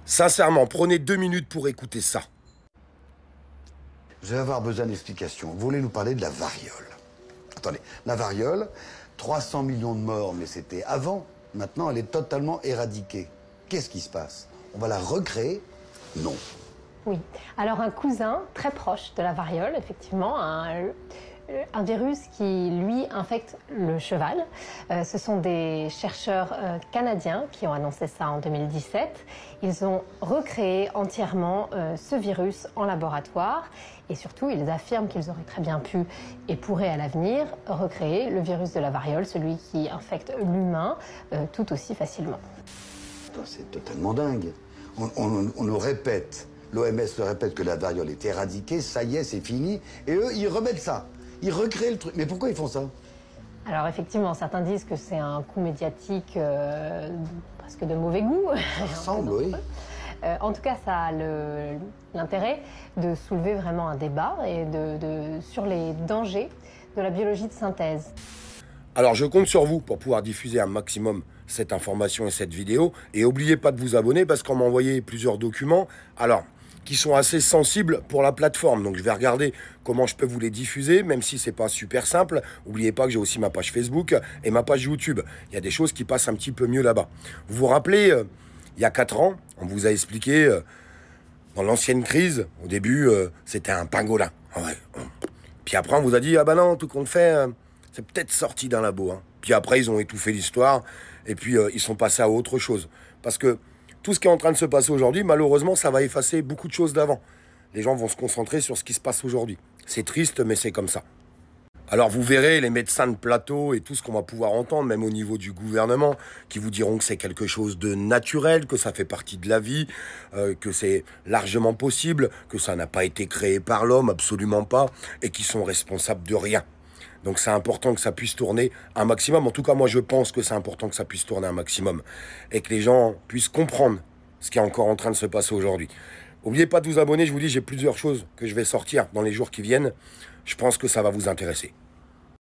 Sincèrement, prenez 2 minutes pour écouter ça. Vous allez avoir besoin d'explications. Vous voulez nous parler de la variole. Attendez, la variole, 300 millions de morts, mais c'était avant. Maintenant, elle est totalement éradiquée. Qu'est-ce qui se passe? On va la recréer? Non. Oui. Alors un cousin très proche de la variole, effectivement, un virus qui, lui, infecte le cheval. Ce sont des chercheurs canadiens qui ont annoncé ça en 2017. Ils ont recréé entièrement ce virus en laboratoire et surtout, ils affirment qu'ils auraient très bien pu et pourraient à l'avenir recréer le virus de la variole, celui qui infecte l'humain tout aussi facilement. C'est totalement dingue. On nous répète, l'OMS le répète que la variole est éradiquée, ça y est, c'est fini, et eux, ils remettent ça. Ils recréent le truc. Mais pourquoi ils font ça? Alors effectivement, certains disent que c'est un coup médiatique presque de mauvais goût. Ça ressemble, oui. En tout cas, ça a l'intérêt de soulever vraiment un débat et sur les dangers de la biologie de synthèse. Alors je compte sur vous pour pouvoir diffuser un maximum cette information et cette vidéo. Et n'oubliez pas de vous abonner parce qu'on m'a envoyé plusieurs documents. Alors, qui sont assez sensibles pour la plateforme. Donc je vais regarder comment je peux vous les diffuser, même si c'est pas super simple. N'oubliez pas que j'ai aussi ma page Facebook et ma page YouTube. Il y a des choses qui passent un petit peu mieux là-bas. Vous vous rappelez, il y a 4 ans, on vous a expliqué, dans l'ancienne crise, au début, c'était un pangolin. Ouais. Puis après, on vous a dit, ah bah non, tout compte fait, c'est peut-être sorti d'un labo. Hein. Puis après, ils ont étouffé l'histoire et puis ils sont passés à autre chose. Parce que tout ce qui est en train de se passer aujourd'hui, malheureusement, ça va effacer beaucoup de choses d'avant. Les gens vont se concentrer sur ce qui se passe aujourd'hui. C'est triste, mais c'est comme ça. Alors vous verrez les médecins de plateau et tout ce qu'on va pouvoir entendre, même au niveau du gouvernement, qui vous diront que c'est quelque chose de naturel, que ça fait partie de la vie, que c'est largement possible, que ça n'a pas été créé par l'homme, absolument pas, et qui sont responsables de rien. Donc c'est important que ça puisse tourner un maximum. En tout cas, moi je pense que c'est important que ça puisse tourner un maximum. Et que les gens puissent comprendre ce qui est encore en train de se passer aujourd'hui. N'oubliez pas de vous abonner, je vous dis, j'ai plusieurs choses que je vais sortir dans les jours qui viennent. Je pense que ça va vous intéresser.